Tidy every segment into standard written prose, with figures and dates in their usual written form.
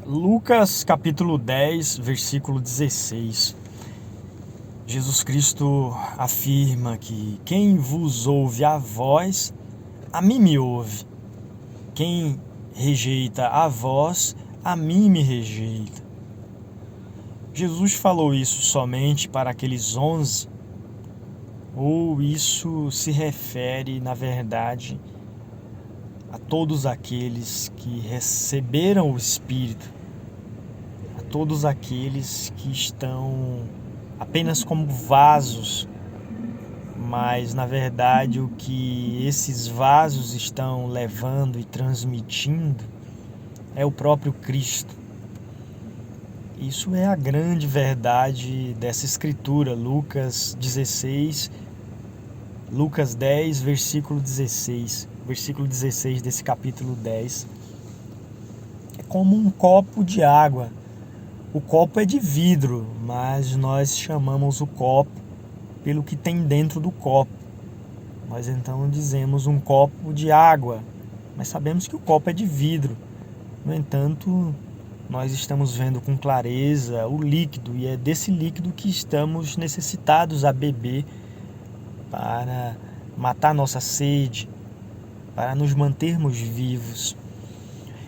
Lucas capítulo 10, versículo 16. Jesus Cristo afirma que quem vos ouve a vós, a mim me ouve. Quem rejeita a vós, a mim me rejeita. Jesus falou isso somente para aqueles 11? Ou isso se refere, na verdade, a todos aqueles que receberam o Espírito, a todos aqueles que estão apenas como vasos, mas na verdade o que esses vasos estão levando e transmitindo é o próprio Cristo. Isso é a grande verdade dessa escritura, Lucas 10, versículo 16. Versículo 16 desse capítulo 10. É como um copo de água. O copo é de vidro, mas nós chamamos o copo pelo que tem dentro do copo. Nós então dizemos um copo de água, mas sabemos que o copo é de vidro. No entanto, nós estamos vendo com clareza o líquido, e é desse líquido que estamos necessitados a beber para matar nossa sede, para nos mantermos vivos.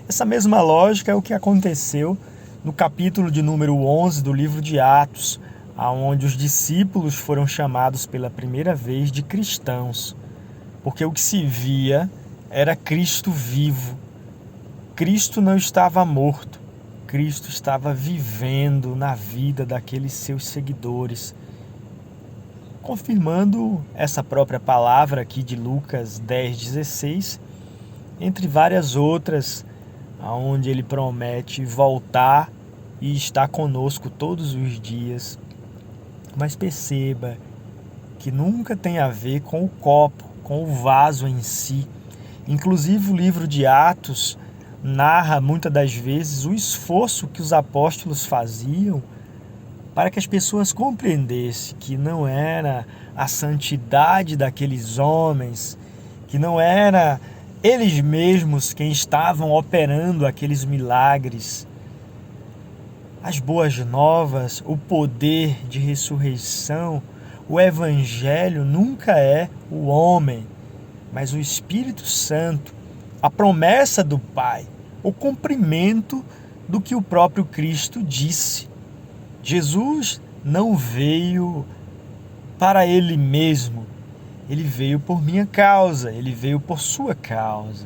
Essa mesma lógica é o que aconteceu no capítulo de número 11 do livro de Atos, onde os discípulos foram chamados pela primeira vez de cristãos, porque o que se via era Cristo vivo. Cristo não estava morto, Cristo estava vivendo na vida daqueles seus seguidores. Confirmando essa própria palavra aqui de Lucas 10:16, entre várias outras, onde ele promete voltar e estar conosco todos os dias. Mas perceba que nunca tem a ver com o copo, com o vaso em si. Inclusive o livro de Atos narra muitas das vezes o esforço que os apóstolos faziam para que as pessoas compreendessem que não era a santidade daqueles homens, que não era eles mesmos quem estavam operando aqueles milagres. As boas novas, o poder de ressurreição, o Evangelho nunca é o homem, mas o Espírito Santo, a promessa do Pai, o cumprimento do que o próprio Cristo disse. Jesus não veio para ele mesmo, ele veio por minha causa, ele veio por sua causa.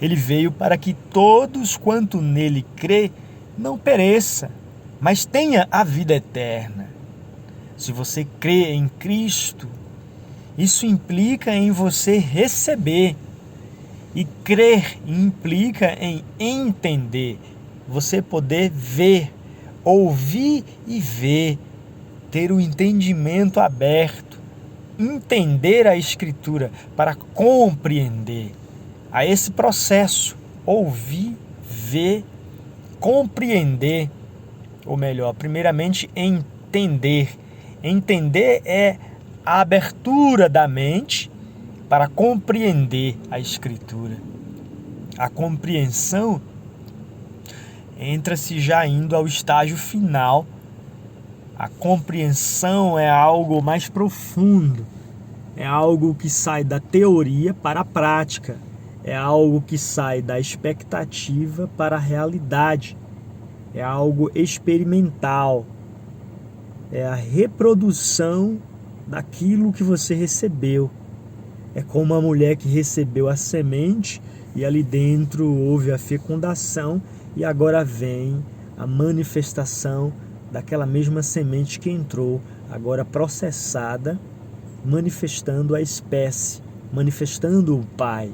Ele veio para que todos quanto nele crê não pereça, mas tenha a vida eterna. Se você crê em Cristo, isso implica em você receber. E crer implica em entender, você poder ver, ouvir e ver, ter o entendimento aberto, entender a Escritura para compreender. A esse processo, ouvir, ver, compreender, ou melhor, primeiramente entender. Entender é a abertura da mente para compreender a Escritura. A compreensão entra-se já indo ao estágio final. A compreensão é algo mais profundo, é algo que sai da teoria para a prática, é algo que sai da expectativa para a realidade, é algo experimental, é a reprodução daquilo que você recebeu. É como uma mulher que recebeu a semente e ali dentro houve a fecundação e agora vem a manifestação daquela mesma semente que entrou, agora processada, manifestando a espécie, manifestando o Pai.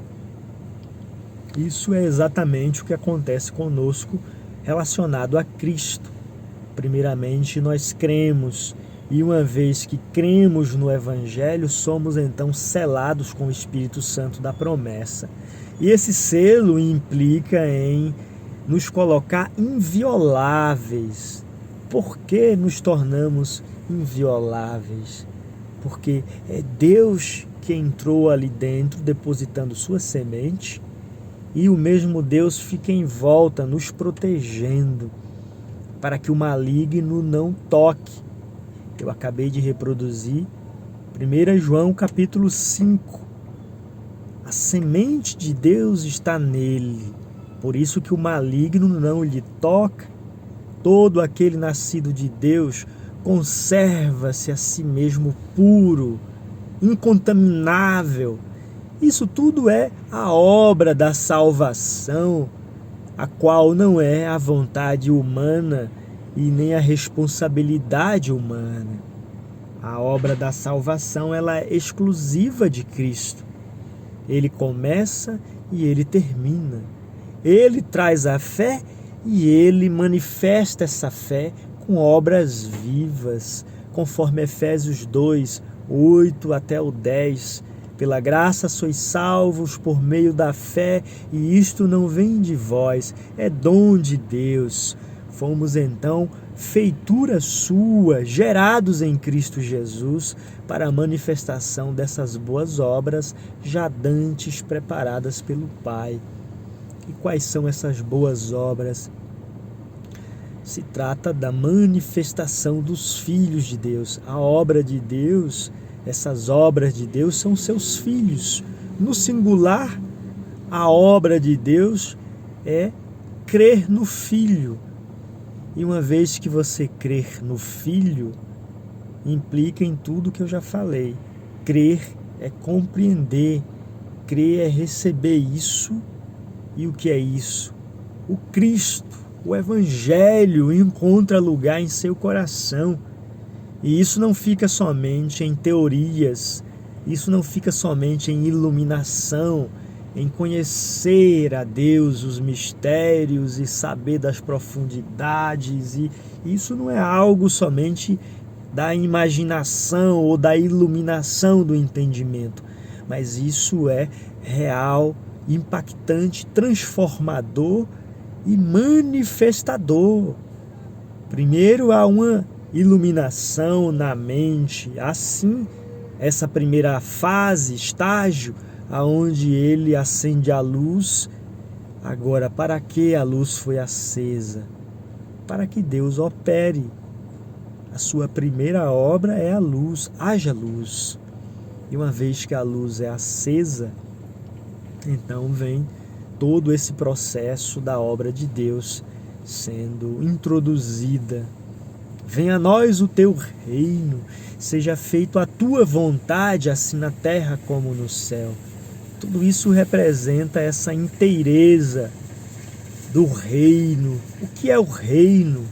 Isso é exatamente o que acontece conosco relacionado a Cristo. Primeiramente, nós cremos, e uma vez que cremos no Evangelho, somos então selados com o Espírito Santo da promessa. E esse selo implica em nos colocar invioláveis. Por que nos tornamos invioláveis? Porque é Deus que entrou ali dentro, depositando sua semente, e o mesmo Deus fica em volta, nos protegendo, para que o maligno não toque. Eu acabei de reproduzir 1 João capítulo 5. A semente de Deus está nele, por isso que o maligno não lhe toca. Todo aquele nascido de Deus conserva-se a si mesmo puro, incontaminável. Isso tudo é a obra da salvação, a qual não é a vontade humana e nem a responsabilidade humana. A obra da salvação, ela é exclusiva de Cristo. Ele começa e ele termina. Ele traz a fé e ele manifesta essa fé com obras vivas, conforme Efésios 2, 8 até o 10. Pela graça sois salvos por meio da fé, e isto não vem de vós, é dom de Deus. Fomos então feitura sua, gerados em Cristo Jesus, para a manifestação dessas boas obras já dantes preparadas pelo Pai. E quais são essas boas obras? Se trata da manifestação dos filhos de Deus. A obra de Deus, essas obras de Deus são seus filhos. No singular, a obra de Deus é crer no Filho. E uma vez que você crer no Filho, implica em tudo que eu já falei. Crer é compreender, crer é receber isso. E o que é isso? O Cristo, o Evangelho encontra lugar em seu coração. E isso não fica somente em teorias, isso não fica somente em iluminação, em conhecer a Deus, os mistérios e saber das profundidades. E isso não é algo somente da imaginação ou da iluminação do entendimento, mas isso é real, impactante, transformador e manifestador. Primeiro há uma iluminação na mente, assim, essa primeira fase, estágio, aonde ele acende a luz. Agora, para que a luz foi acesa? Para que Deus opere. A sua primeira obra é a luz, haja luz. E uma vez que a luz é acesa, então vem todo esse processo da obra de Deus sendo introduzida. Venha a nós o teu reino, seja feito a tua vontade, assim na terra como no céu. Tudo isso representa essa inteireza do reino. O que é o reino?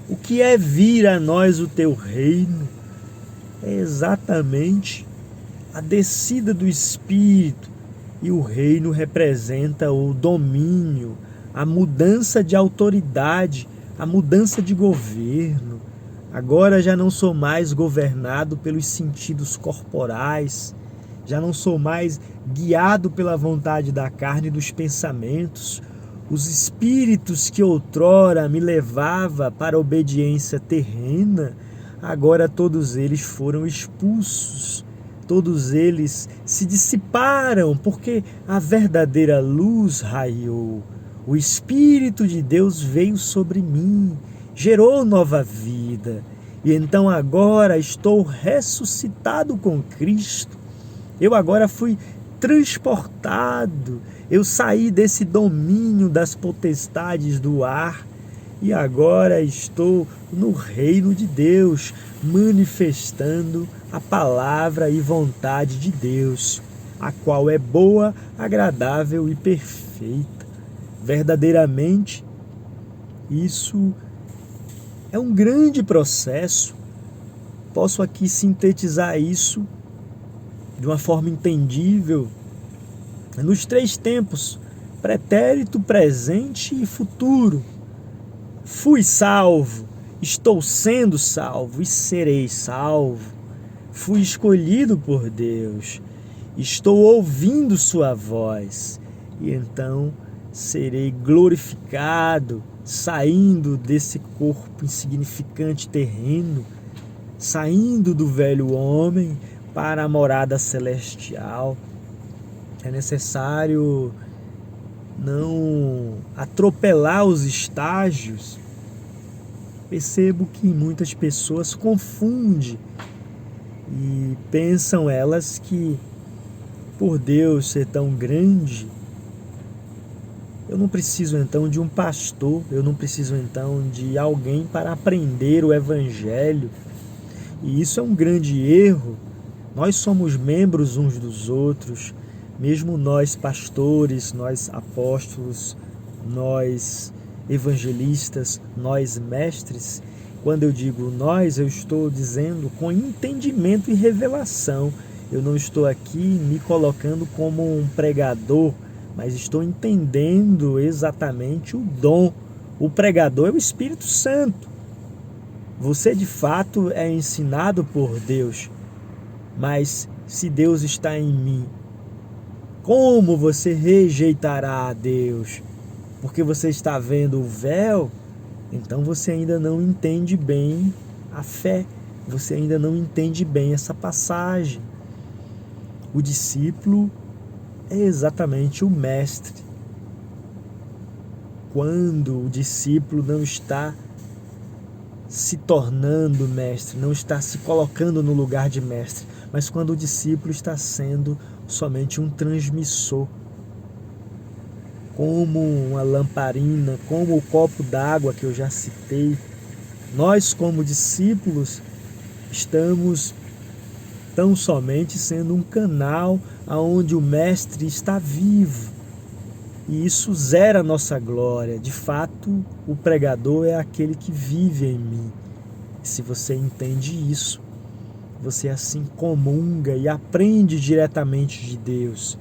O que é vir a nós o teu reino? É exatamente a descida do Espírito. E o reino representa o domínio, a mudança de autoridade, a mudança de governo. Agora já não sou mais governado pelos sentidos corporais, já não sou mais guiado pela vontade da carne e dos pensamentos. Os espíritos que outrora me levava para a obediência terrena, agora todos eles foram expulsos. Todos eles se dissiparam, porque a verdadeira luz raiou. O Espírito de Deus veio sobre mim, gerou nova vida. E então agora estou ressuscitado com Cristo. Eu agora fui transportado. Eu saí desse domínio das potestades do ar. E agora estou no reino de Deus, manifestando a palavra e vontade de Deus, a qual é boa, agradável e perfeita. Verdadeiramente, isso é um grande processo. Posso aqui sintetizar isso de uma forma entendível nos 3 tempos: pretérito, presente e futuro. Fui salvo, estou sendo salvo e serei salvo. Fui escolhido por Deus, estou ouvindo sua voz e então serei glorificado, saindo desse corpo insignificante terreno, saindo do velho homem para a morada celestial. É necessário não atropelar os estágios, percebo que muitas pessoas confundem e pensam elas que por Deus ser tão grande, eu não preciso então de um pastor, eu não preciso então de alguém para aprender o Evangelho. E isso é um grande erro. Nós somos membros uns dos outros, mesmo nós pastores, nós apóstolos, nós evangelistas, nós mestres. Quando eu digo nós, eu estou dizendo com entendimento e revelação. Eu não estou aqui me colocando como um pregador, mas estou entendendo exatamente o dom. O pregador é o Espírito Santo. Você de fato é ensinado por Deus, mas se Deus está em mim, como você rejeitará a Deus? Porque você está vendo o véu, então você ainda não entende bem a fé, você ainda não entende bem essa passagem. O discípulo é exatamente o mestre. Quando o discípulo não está se tornando mestre, não está se colocando no lugar de mestre, mas quando o discípulo está sendo somente um transmissor, como uma lamparina, como o copo d'água que eu já citei. Nós, como discípulos, estamos tão somente sendo um canal aonde o mestre está vivo. E isso zera a nossa glória. De fato, o pregador é aquele que vive em mim. Se você entende isso, você assim comunga e aprende diretamente de Deus.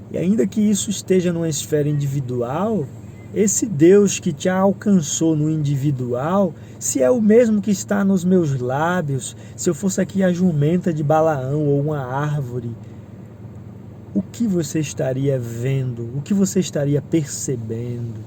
E ainda que isso esteja numa esfera individual, esse Deus que te alcançou no individual, se é o mesmo que está nos meus lábios, se eu fosse aqui a jumenta de Balaão ou uma árvore, o que você estaria vendo? O que você estaria percebendo?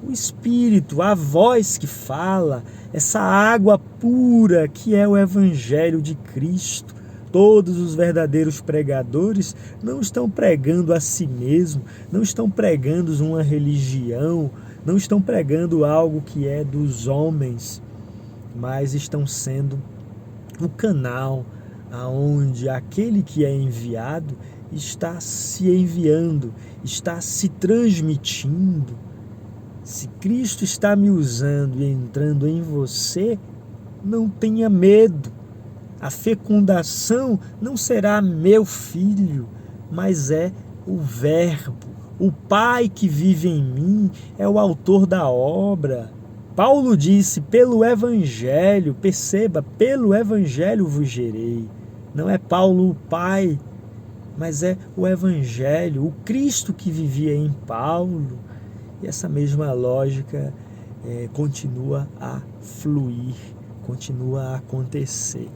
O Espírito, a voz que fala, essa água pura que é o Evangelho de Cristo. Todos os verdadeiros pregadores não estão pregando a si mesmo, não estão pregando uma religião, não estão pregando algo que é dos homens, mas estão sendo o canal aonde aquele que é enviado está se enviando, está se transmitindo. Se Cristo está me usando e entrando em você, não tenha medo. A fecundação não será meu filho, mas é o Verbo. O Pai que vive em mim é o autor da obra. Paulo disse, pelo Evangelho, perceba, pelo Evangelho vos gerei. Não é Paulo o Pai, mas é o Evangelho, o Cristo que vivia em Paulo. E essa mesma lógica continua a fluir, continua a acontecer.